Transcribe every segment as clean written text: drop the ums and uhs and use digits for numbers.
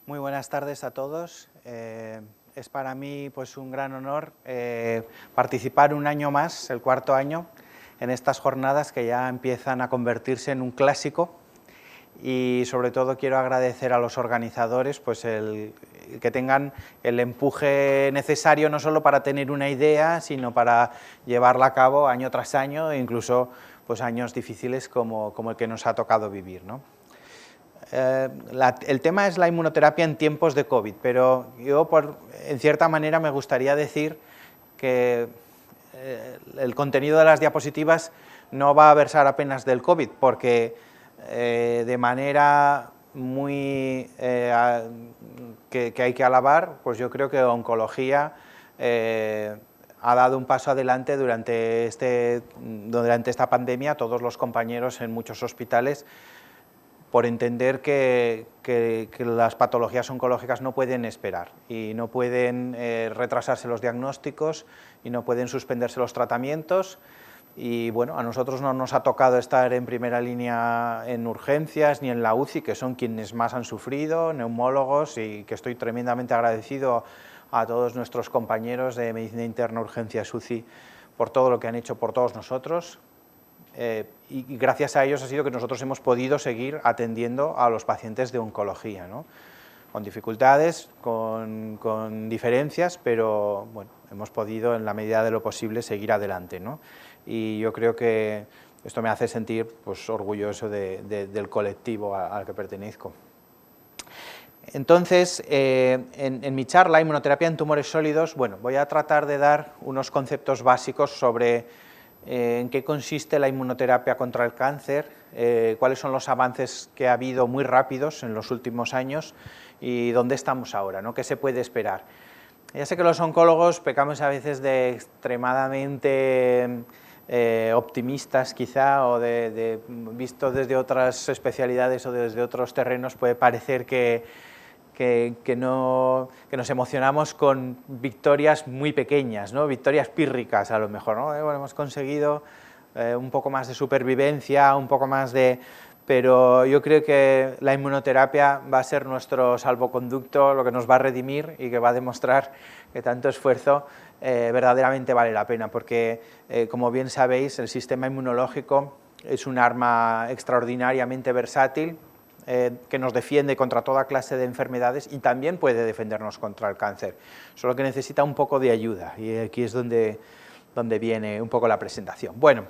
Muy buenas tardes a todos. Es para mí pues, un gran honor participar un año más, el cuarto año, en estas jornadas que ya empiezan a convertirse en un clásico, y sobre todo quiero agradecer a los organizadores pues, el que tengan el empuje necesario no solo para tener una idea, sino para llevarla a cabo año tras año, e incluso pues, años difíciles como el que nos ha tocado vivir, ¿no? El tema es la inmunoterapia en tiempos de COVID, pero yo, en cierta manera, me gustaría decir que el contenido de las diapositivas no va a versar apenas del COVID, porque de manera muy que hay que alabar, pues yo creo que oncología ha dado un paso adelante durante esta pandemia. Todos los compañeros en muchos hospitales, por entender que las patologías oncológicas no pueden esperar y no pueden retrasarse los diagnósticos y no pueden suspenderse los tratamientos. Y bueno, a nosotros no nos ha tocado estar en primera línea en urgencias ni en la UCI, que son quienes más han sufrido, neumólogos, y que estoy tremendamente agradecido a todos nuestros compañeros de medicina interna, urgencias, UCI, por todo lo que han hecho por todos nosotros. Y gracias a ellos ha sido que nosotros hemos podido seguir atendiendo a los pacientes de oncología, ¿no? Con dificultades, con diferencias, pero bueno, hemos podido en la medida de lo posible seguir adelante, ¿no? Y yo creo que esto me hace sentir pues, orgulloso del colectivo al que pertenezco. Entonces, en mi charla, Inmunoterapia en tumores sólidos, bueno, voy a tratar de dar unos conceptos básicos sobre en qué consiste la inmunoterapia contra el cáncer, cuáles son los avances que ha habido muy rápidos en los últimos años y dónde estamos ahora, ¿no? ¿Qué se puede esperar? Ya sé que los oncólogos pecamos a veces de extremadamente optimistas quizá, o visto desde otras especialidades o desde otros terrenos puede parecer que nos emocionamos con victorias muy pequeñas, ¿no? Victorias pírricas a lo mejor, ¿no? Bueno, hemos conseguido un poco más de supervivencia, un poco más de... Pero yo creo que la inmunoterapia va a ser nuestro salvoconducto, lo que nos va a redimir y que va a demostrar que tanto esfuerzo verdaderamente vale la pena, porque como bien sabéis, el sistema inmunológico es un arma extraordinariamente versátil, que nos defiende contra toda clase de enfermedades y también puede defendernos contra el cáncer, solo que necesita un poco de ayuda, y aquí es donde viene un poco la presentación. Bueno,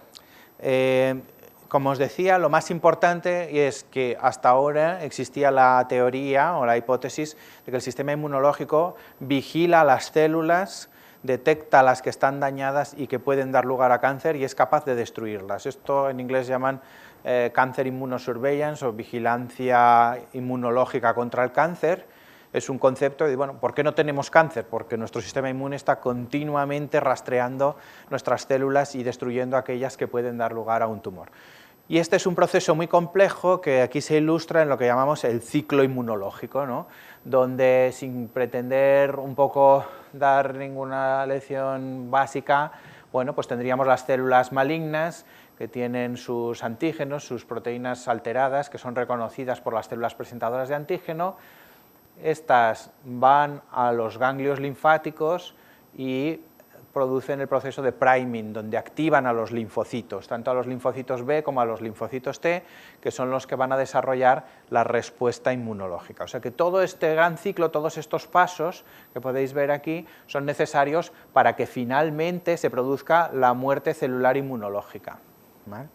como os decía, lo más importante es que hasta ahora existía la teoría o la hipótesis de que el sistema inmunológico vigila las células, detecta las que están dañadas y que pueden dar lugar a cáncer y es capaz de destruirlas. Esto en inglés llaman Cancer Immunosurveillance o vigilancia inmunológica contra el cáncer. Es un concepto de, bueno, ¿por qué no tenemos cáncer? Porque nuestro sistema inmune está continuamente rastreando nuestras células y destruyendo aquellas que pueden dar lugar a un tumor. Y este es un proceso muy complejo que aquí se ilustra en lo que llamamos el ciclo inmunológico, ¿no? Donde, sin pretender un poco dar ninguna lección básica, bueno, pues tendríamos las células malignas, que tienen sus antígenos, sus proteínas alteradas, que son reconocidas por las células presentadoras de antígeno. Estas van a los ganglios linfáticos y producen el proceso de priming, donde activan a los linfocitos, tanto a los linfocitos B como a los linfocitos T, que son los que van a desarrollar la respuesta inmunológica. O sea que todo este gran ciclo, todos estos pasos que podéis ver aquí, son necesarios para que finalmente se produzca la muerte celular inmunológica, ¿vale?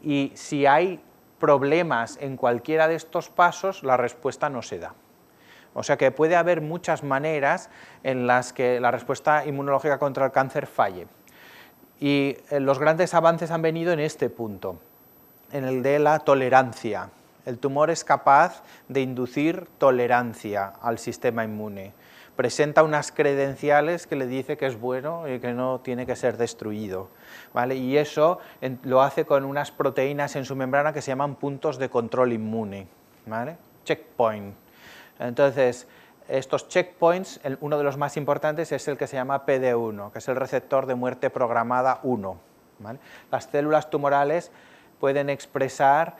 Y si hay problemas en cualquiera de estos pasos, la respuesta no se da. O sea que puede haber muchas maneras en las que la respuesta inmunológica contra el cáncer falle. Y los grandes avances han venido en este punto, en el de la tolerancia. El tumor es capaz de inducir tolerancia al sistema inmune. Presenta unas credenciales que le dice que es bueno y que no tiene que ser destruido, ¿vale? Y eso lo hace con unas proteínas en su membrana que se llaman puntos de control inmune, ¿vale? Checkpoint. Entonces, estos checkpoints, uno de los más importantes es el que se llama PD1, que es el receptor de muerte programada 1, ¿vale? Las células tumorales pueden expresar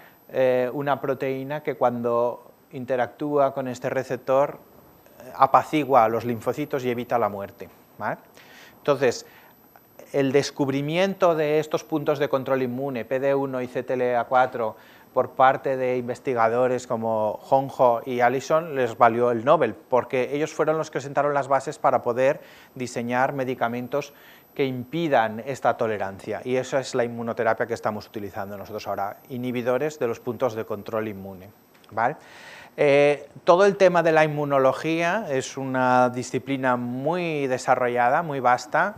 una proteína que cuando interactúa con este receptor, apacigua a los linfocitos y evita la muerte, ¿vale? Entonces, el descubrimiento de estos puntos de control inmune, PD1 y CTLA4, por parte de investigadores como Hongjo y Allison, les valió el Nobel, porque ellos fueron los que sentaron las bases para poder diseñar medicamentos que impidan esta tolerancia, y esa es la inmunoterapia que estamos utilizando nosotros ahora, inhibidores de los puntos de control inmune, ¿vale? Todo el tema de la inmunología es una disciplina muy desarrollada, muy vasta,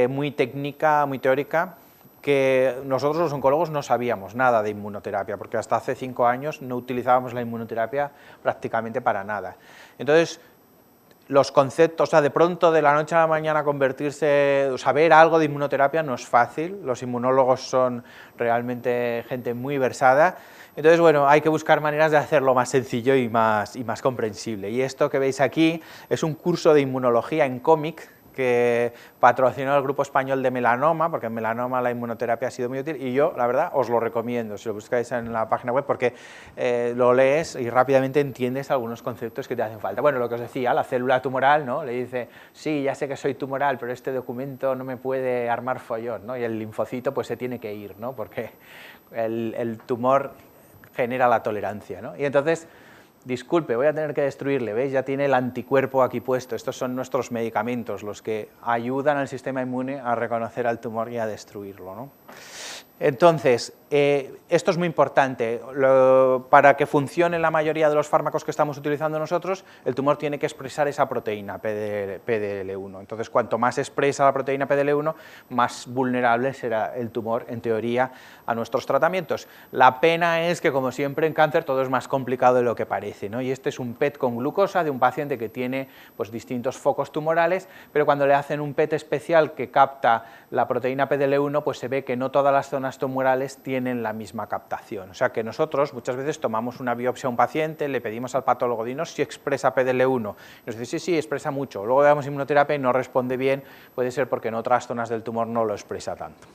muy técnica, muy teórica, que nosotros los oncólogos no sabíamos nada de inmunoterapia, porque hasta hace 5 años no utilizábamos la inmunoterapia prácticamente para nada. Entonces, los conceptos, o sea, de pronto de la noche a la mañana convertirse, saber algo de inmunoterapia no es fácil, los inmunólogos son realmente gente muy versada, entonces, bueno, hay que buscar maneras de hacerlo más sencillo y más comprensible. Y esto que veis aquí es un curso de inmunología en cómic que patrocinó el Grupo Español de Melanoma, porque en melanoma la inmunoterapia ha sido muy útil, y yo, la verdad, os lo recomiendo, si lo buscáis en la página web, porque lo lees y rápidamente entiendes algunos conceptos que te hacen falta. Bueno, lo que os decía, la célula tumoral, ¿no? Le dice, sí, ya sé que soy tumoral, pero este documento no me puede armar follón, ¿no? Y el linfocito pues se tiene que ir, ¿no? Porque el tumor genera la tolerancia, ¿no? Y entonces, disculpe, voy a tener que destruirle, ¿veis? Ya tiene el anticuerpo aquí puesto, estos son nuestros medicamentos, los que ayudan al sistema inmune a reconocer al tumor y a destruirlo, ¿no? Entonces, esto es muy importante, para que funcione la mayoría de los fármacos que estamos utilizando nosotros, el tumor tiene que expresar esa proteína PDL1, entonces cuanto más expresa la proteína PDL1, más vulnerable será el tumor, en teoría, a nuestros tratamientos. La pena es que, como siempre en cáncer, todo es más complicado de lo que parece, ¿no? Y este es un PET con glucosa de un paciente que tiene pues, distintos focos tumorales, pero cuando le hacen un PET especial que capta la proteína PDL1, pues se ve que no todas las zonas tumorales tienen la misma captación. O sea que nosotros muchas veces tomamos una biopsia a un paciente, le pedimos al patólogo, dinos si expresa PDL1, y nos dice sí, sí, expresa mucho, luego le damos inmunoterapia y no responde bien, puede ser porque en otras zonas del tumor no lo expresa tanto.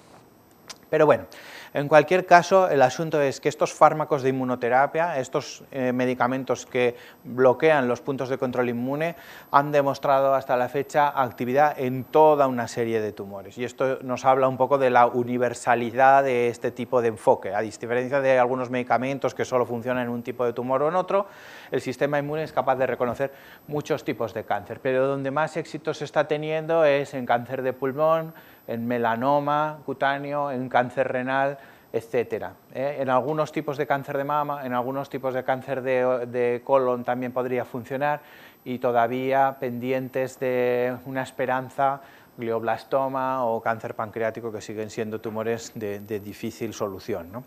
Pero bueno, en cualquier caso, el asunto es que estos fármacos de inmunoterapia, estos medicamentos que bloquean los puntos de control inmune, han demostrado hasta la fecha actividad en toda una serie de tumores. Y esto nos habla un poco de la universalidad de este tipo de enfoque. A diferencia de algunos medicamentos que solo funcionan en un tipo de tumor o en otro, el sistema inmune es capaz de reconocer muchos tipos de cáncer. Pero donde más éxito se está teniendo es en cáncer de pulmón, en melanoma cutáneo, en cáncer renal, etcétera. En algunos tipos de cáncer de mama, en algunos tipos de cáncer de colon también podría funcionar, y todavía pendientes de una esperanza, glioblastoma o cáncer pancreático, que siguen siendo tumores de difícil solución, ¿no?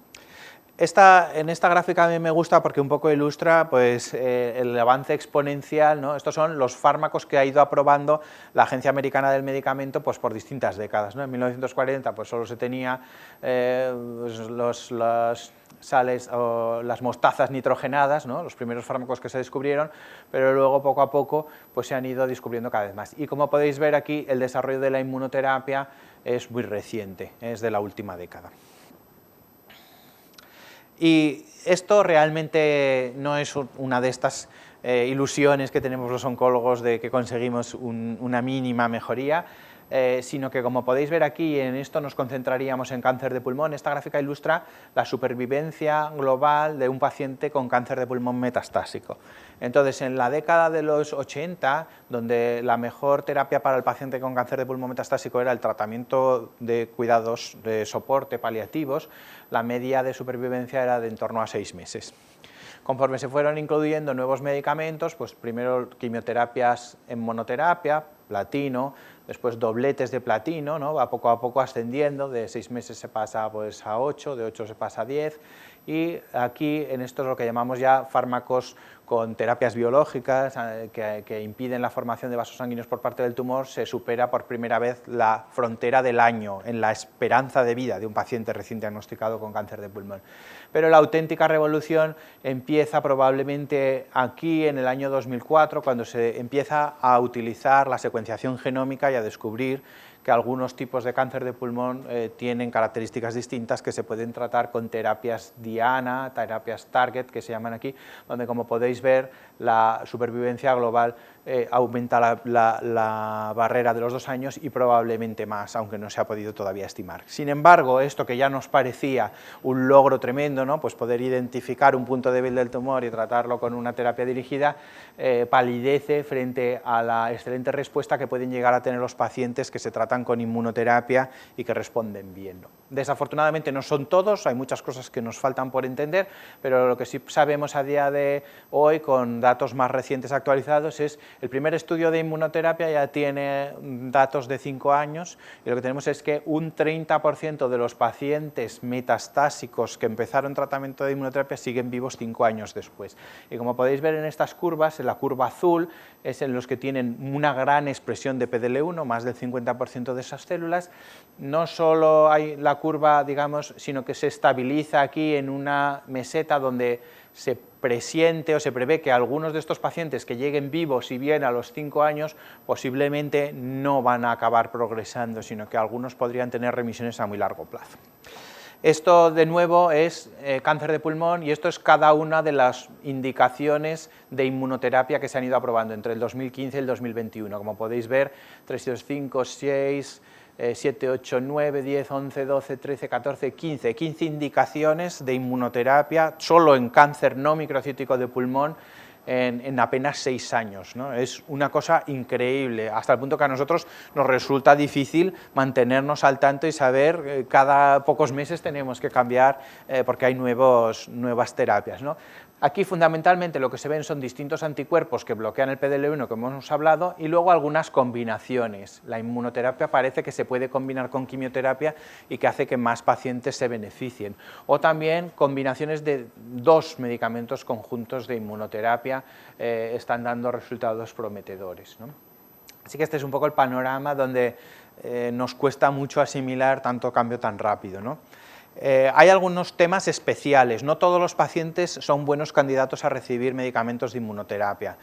En esta gráfica a mí me gusta porque un poco ilustra pues, el avance exponencial, ¿no? Estos son los fármacos que ha ido aprobando la Agencia Americana del Medicamento pues, por distintas décadas, ¿no? En 1940 pues, solo se tenía las sales o las mostazas nitrogenadas, ¿no? Los primeros fármacos que se descubrieron, pero luego poco a poco pues, se han ido descubriendo cada vez más. Y como podéis ver aquí, el desarrollo de la inmunoterapia es muy reciente, es de la última década. Y esto realmente no es una de estas ilusiones que tenemos los oncólogos de que conseguimos una mínima mejoría, sino que, como podéis ver aquí, en esto nos concentraríamos en cáncer de pulmón. Esta gráfica ilustra la supervivencia global de un paciente con cáncer de pulmón metastásico. Entonces, en la década de los 80, donde la mejor terapia para el paciente con cáncer de pulmón metastásico era el tratamiento de cuidados de soporte paliativos, la media de supervivencia era de en torno a 6 meses. Conforme se fueron incluyendo nuevos medicamentos, pues primero quimioterapias en monoterapia, platino, después dobletes de platino, ¿no? Va poco a poco ascendiendo, de 6 meses se pasa pues, a 8, de 8 se pasa a 10, y aquí en esto es lo que llamamos ya fármacos con terapias biológicas que impiden la formación de vasos sanguíneos por parte del tumor. Se supera por primera vez la frontera del año en la esperanza de vida de un paciente recién diagnosticado con cáncer de pulmón. Pero la auténtica revolución empieza probablemente aquí en el año 2004, cuando se empieza a utilizar la secuenciación genómica y a descubrir que algunos tipos de cáncer de pulmón tienen características distintas que se pueden tratar con terapias diana, terapias target, que se llaman aquí, donde, como podéis ver, la supervivencia global aumenta la barrera de los 2 años y probablemente más, aunque no se ha podido todavía estimar. Sin embargo, esto que ya nos parecía un logro tremendo, ¿no?, pues poder identificar un punto débil del tumor y tratarlo con una terapia dirigida, palidece frente a la excelente respuesta que pueden llegar a tener los pacientes que se tratan con inmunoterapia y que responden bien, ¿no? Desafortunadamente no son todos, hay muchas cosas que nos faltan por entender, pero lo que sí sabemos a día de hoy, con datos más recientes actualizados, es el primer estudio de inmunoterapia ya tiene datos de 5 años, y lo que tenemos es que un 30% de los pacientes metastásicos que empezaron tratamiento de inmunoterapia siguen vivos 5 años después. Y como podéis ver en estas curvas, en la curva azul es en los que tienen una gran expresión de PDL1, más del 50% de esas células. No solo hay la curva, digamos, sino que se estabiliza aquí en una meseta donde se presiente o se prevé que algunos de estos pacientes que lleguen vivos y bien a los 5 años posiblemente no van a acabar progresando, sino que algunos podrían tener remisiones a muy largo plazo. Esto, de nuevo, es cáncer de pulmón, y esto es cada una de las indicaciones de inmunoterapia que se han ido aprobando entre el 2015 y el 2021. Como podéis ver, 3, 2, 5, 6... 7, 8, 9, 10, 11, 12, 13, 14, 15 indicaciones de inmunoterapia solo en cáncer no microcítico de pulmón en apenas 6 años, ¿no? Es una cosa increíble, hasta el punto que a nosotros nos resulta difícil mantenernos al tanto y saber cada pocos meses tenemos que cambiar porque hay nuevas terapias, ¿no? Aquí fundamentalmente lo que se ven son distintos anticuerpos que bloquean el PDL1, como hemos hablado, y luego algunas combinaciones. La inmunoterapia parece que se puede combinar con quimioterapia y que hace que más pacientes se beneficien. O también combinaciones de 2 medicamentos conjuntos de inmunoterapia están dando resultados prometedores, ¿no? Así que este es un poco el panorama donde nos cuesta mucho asimilar tanto cambio tan rápido, ¿no? Hay algunos temas especiales, no todos los pacientes son buenos candidatos a recibir medicamentos de inmunoterapia,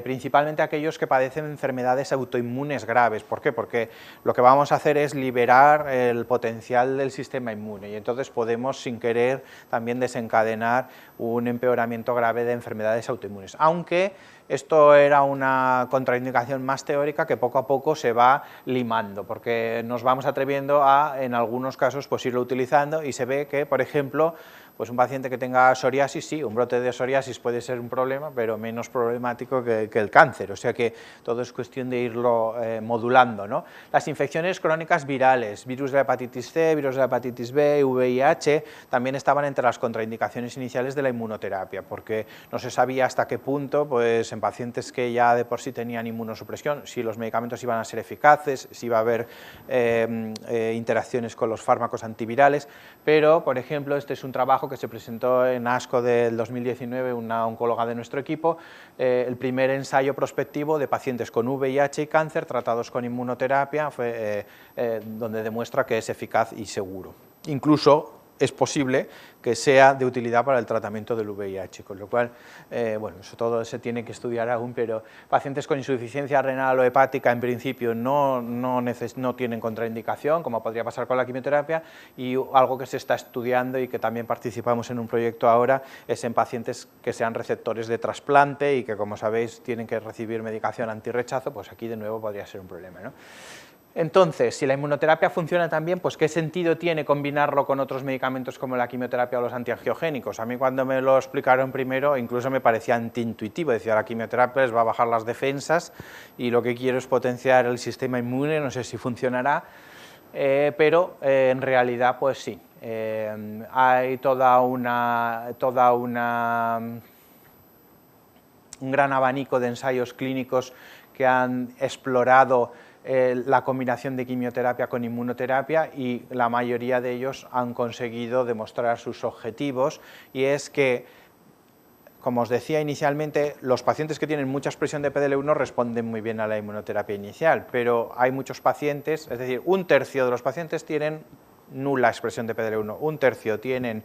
principalmente aquellos que padecen enfermedades autoinmunes graves. ¿Por qué? Porque lo que vamos a hacer es liberar el potencial del sistema inmune y entonces podemos, sin querer, también desencadenar un empeoramiento grave de enfermedades autoinmunes, aunque esto era una contraindicación más teórica que poco a poco se va limando, porque nos vamos atreviendo a, en algunos casos, pues irlo utilizando, y se ve que, por ejemplo, pues un paciente que tenga psoriasis, sí, un brote de psoriasis puede ser un problema, pero menos problemático que el cáncer, o sea que todo es cuestión de irlo modulando, ¿no? Las infecciones crónicas virales, virus de la hepatitis C, virus de la hepatitis B, VIH, también estaban entre las contraindicaciones iniciales de la inmunoterapia, porque no se sabía hasta qué punto, pues en pacientes que ya de por sí tenían inmunosupresión, si los medicamentos iban a ser eficaces, si iba a haber interacciones con los fármacos antivirales, pero, por ejemplo, este es un trabajo que se presentó en ASCO del 2019, una oncóloga de nuestro equipo, el primer ensayo prospectivo de pacientes con VIH y cáncer tratados con inmunoterapia, donde demuestra que es eficaz y seguro. Incluso es posible que sea de utilidad para el tratamiento del VIH, con lo cual, bueno, eso todo se tiene que estudiar aún, pero pacientes con insuficiencia renal o hepática en principio no tienen contraindicación, como podría pasar con la quimioterapia, y algo que se está estudiando y que también participamos en un proyecto ahora es en pacientes que sean receptores de trasplante y que, como sabéis, tienen que recibir medicación antirrechazo, pues aquí de nuevo podría ser un problema, ¿no? Entonces, si la inmunoterapia funciona tan bien, pues ¿qué sentido tiene combinarlo con otros medicamentos como la quimioterapia o los antiangiogénicos? A mí, cuando me lo explicaron primero, incluso me parecía antiintuitivo, decía, la quimioterapia les va a bajar las defensas y lo que quiero es potenciar el sistema inmune, no sé si funcionará, pero en realidad pues sí, hay un gran abanico de ensayos clínicos que han explorado la combinación de quimioterapia con inmunoterapia, y la mayoría de ellos han conseguido demostrar sus objetivos, y es que, como os decía inicialmente, los pacientes que tienen mucha expresión de PDL1 responden muy bien a la inmunoterapia inicial, pero hay muchos pacientes, es decir, 1/3 de los pacientes tienen nula expresión de PDL1, 1/3 tienen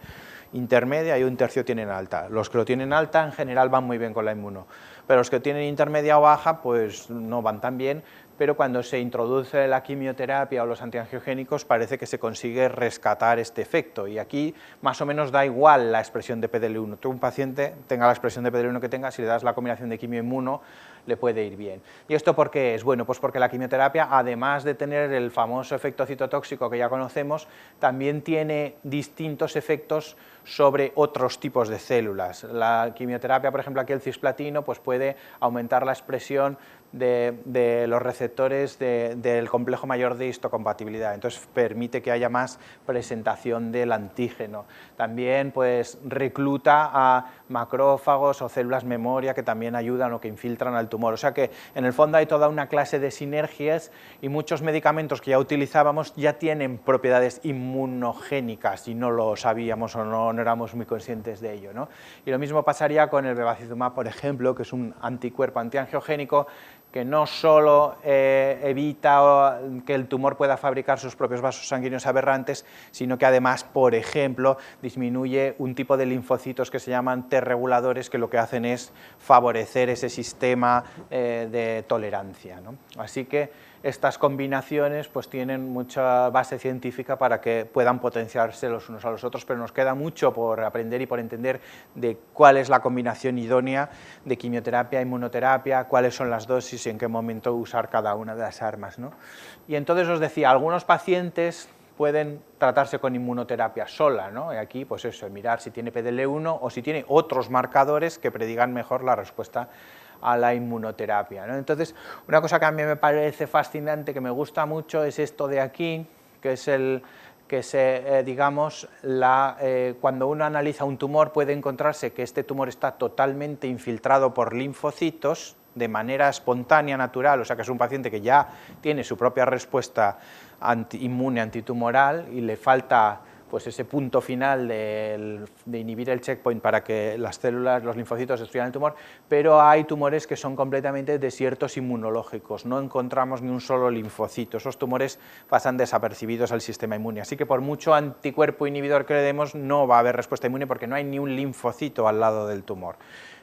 intermedia y 1/3 tienen alta. Los que lo tienen alta en general van muy bien con la inmuno, pero los que tienen intermedia o baja pues no van tan bien, pero cuando se introduce la quimioterapia o los antiangiogénicos parece que se consigue rescatar este efecto, y aquí más o menos da igual la expresión de PDL1. Tú, un paciente, tenga la expresión de PDL1 que tenga, si le das la combinación de quimio-inmuno, le puede ir bien. ¿Y esto por qué es? Bueno, pues porque la quimioterapia, además de tener el famoso efecto citotóxico que ya conocemos, también tiene distintos efectos sobre otros tipos de células. La quimioterapia, por ejemplo, aquí el cisplatino, pues puede aumentar la expresión de los receptores del complejo mayor de histocompatibilidad, entonces permite que haya más presentación del antígeno. También pues recluta a macrófagos o células memoria que también ayudan o que infiltran al tumor, o sea que en el fondo hay toda una clase de sinergias, y muchos medicamentos que ya utilizábamos ya tienen propiedades inmunogénicas y no lo sabíamos o no éramos muy conscientes de ello, ¿no? Y lo mismo pasaría con el bevacizumab, por ejemplo, que es un anticuerpo antiangiogénico que no solo evita que el tumor pueda fabricar sus propios vasos sanguíneos aberrantes, sino que además, por ejemplo, disminuye un tipo de linfocitos que se llaman T-reguladores, que lo que hacen es favorecer ese sistema de tolerancia, ¿no? Así que estas combinaciones pues tienen mucha base científica para que puedan potenciarse los unos a los otros, pero nos queda mucho por aprender y por entender de cuál es la combinación idónea de quimioterapia e inmunoterapia, cuáles son las dosis y en qué momento usar cada una de las armas, ¿no? Y entonces os decía, algunos pacientes pueden tratarse con inmunoterapia sola, ¿no? Y aquí, pues eso, mirar si tiene PDL1 o si tiene otros marcadores que predigan mejor la respuesta a la inmunoterapia, ¿no? Entonces, una cosa que a mí me parece fascinante, que me gusta mucho, es esto de aquí, que es el que digamos, cuando uno analiza un tumor puede encontrarse que este tumor está totalmente infiltrado por linfocitos de manera espontánea, natural, o sea que es un paciente que ya tiene su propia respuesta inmune antitumoral y le falta pues ese punto final de inhibir el checkpoint para que las células, los linfocitos destruyan el tumor, pero hay tumores que son completamente desiertos inmunológicos, no encontramos ni un solo linfocito, esos tumores pasan desapercibidos al sistema inmune, así que por mucho anticuerpo inhibidor que le demos no va a haber respuesta inmune porque no hay ni un linfocito al lado del tumor.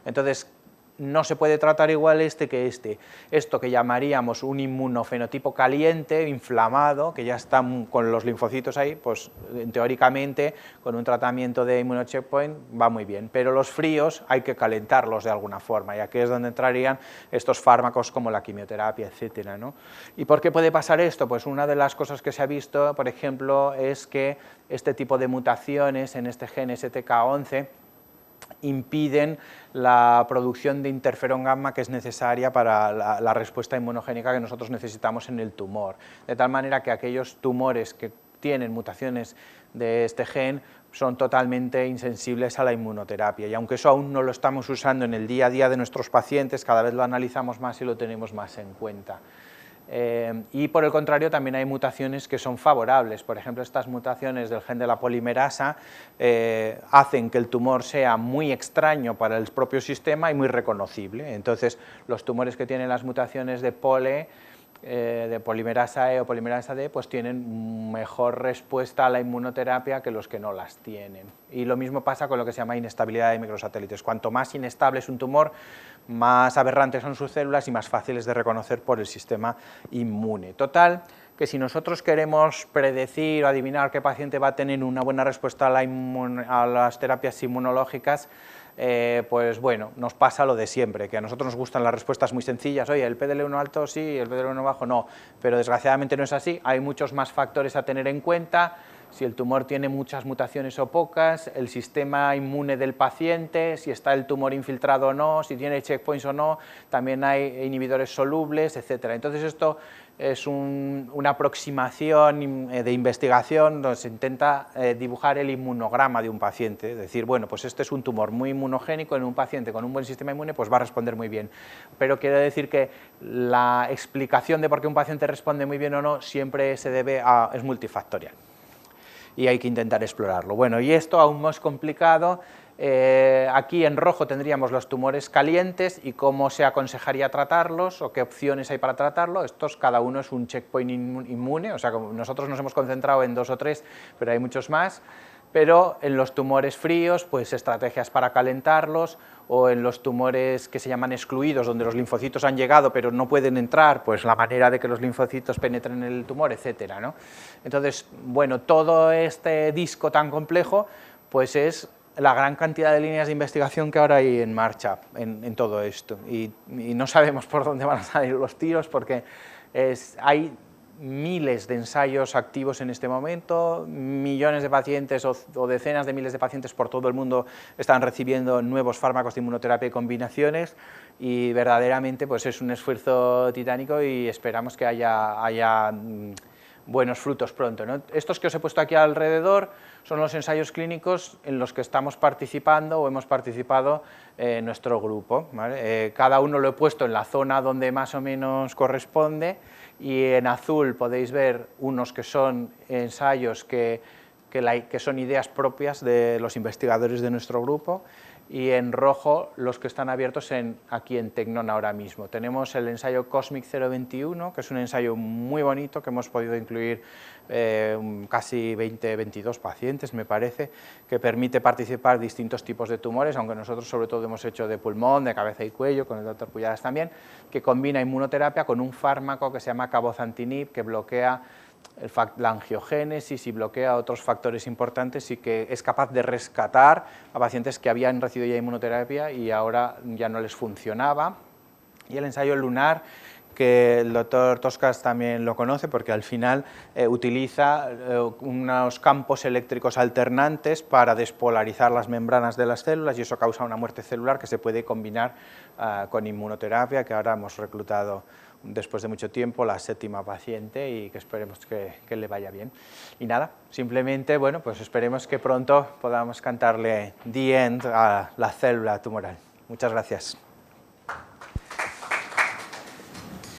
Entonces, no se puede tratar igual que esto que llamaríamos un inmunofenotipo caliente, inflamado, que ya está con los linfocitos ahí, pues teóricamente con un tratamiento de inmunocheckpoint va muy bien, pero los fríos hay que calentarlos de alguna forma, y aquí es donde entrarían estos fármacos como la quimioterapia, etcétera, ¿no? ¿Y por qué puede pasar esto? Pues una de las cosas que se ha visto, por ejemplo, es que este tipo de mutaciones en este gen STK11 impiden la producción de interferón gamma que es necesaria para la respuesta inmunogénica que nosotros necesitamos en el tumor, de tal manera que aquellos tumores que tienen mutaciones de este gen son totalmente insensibles a la inmunoterapia, y aunque eso aún no lo estamos usando en el día a día de nuestros pacientes, cada vez lo analizamos más y lo tenemos más en cuenta. Y por el contrario también hay mutaciones que son favorables, por ejemplo estas mutaciones del gen de la polimerasa hacen que el tumor sea muy extraño para el propio sistema y muy reconocible, entonces los tumores que tienen las mutaciones de polimerasa E o polimerasa D, pues tienen mejor respuesta a la inmunoterapia que los que no las tienen. Y lo mismo pasa con lo que se llama inestabilidad de microsatélites. Cuanto más inestable es un tumor, más aberrantes son sus células y más fáciles de reconocer por el sistema inmune. Total, que si nosotros queremos predecir o adivinar qué paciente va a tener una buena respuesta a las terapias inmunológicas, pues bueno, nos pasa lo de siempre, que a nosotros nos gustan las respuestas muy sencillas, oye, el PDL1 alto sí, el PDL1 bajo no, pero desgraciadamente no es así, hay muchos más factores a tener en cuenta, si el tumor tiene muchas mutaciones o pocas, el sistema inmune del paciente, si está el tumor infiltrado o no, si tiene checkpoints o no, también hay inhibidores solubles, etcétera. Entonces esto es una aproximación de investigación donde se intenta dibujar el inmunograma de un paciente, es decir, bueno, pues este es un tumor muy inmunogénico en un paciente con un buen sistema inmune, pues va a responder muy bien, pero quiere decir que la explicación de por qué un paciente responde muy bien o no siempre se debe es multifactorial y hay que intentar explorarlo. Bueno, y esto aún más complicado, aquí en rojo tendríamos los tumores calientes y cómo se aconsejaría tratarlos o qué opciones hay para tratarlo. Estos cada uno es un checkpoint inmune, o sea, nosotros nos hemos concentrado en 2 o 3, pero hay muchos más. pero en los tumores fríos, pues estrategias para calentarlos, o en los tumores que se llaman excluidos, donde los linfocitos han llegado pero no pueden entrar, pues la manera de que los linfocitos penetren en el tumor, etcétera, ¿no? Entonces, bueno, todo este disco tan complejo, pues es la gran cantidad de líneas de investigación que ahora hay en marcha en todo esto, y no sabemos por dónde van a salir los tiros, porque hay miles de ensayos activos en este momento, millones de pacientes o decenas de miles de pacientes por todo el mundo están recibiendo nuevos fármacos de inmunoterapia y combinaciones, y verdaderamente pues es un esfuerzo titánico y esperamos que haya buenos frutos pronto, ¿no? Estos que os he puesto aquí alrededor son los ensayos clínicos en los que estamos participando o hemos participado en nuestro grupo, ¿vale? Cada uno lo he puesto en la zona donde más o menos corresponde, y en azul podéis ver unos que son ensayos que son ideas propias de los investigadores de nuestro grupo, y en rojo los que están abiertos aquí en Tecnon ahora mismo. Tenemos el ensayo Cosmic 021, que es un ensayo muy bonito, que hemos podido incluir casi 22 pacientes, me parece, que permite participar distintos tipos de tumores, aunque nosotros sobre todo hemos hecho de pulmón, de cabeza y cuello, con el doctor Pulladas también, que combina inmunoterapia con un fármaco que se llama cabozantinib, que bloquea la angiogénesis y bloquea otros factores importantes, y que es capaz de rescatar a pacientes que habían recibido ya inmunoterapia y ahora ya no les funcionaba. Y el ensayo lunar, que el doctor Toscas también lo conoce, porque al final utiliza unos campos eléctricos alternantes para despolarizar las membranas de las células, y eso causa una muerte celular que se puede combinar con inmunoterapia, que ahora hemos reclutado después de mucho tiempo la 7ª paciente, y que esperemos que le vaya bien. Y nada, simplemente, bueno, pues esperemos que pronto podamos cantarle The End a la célula tumoral. Muchas gracias.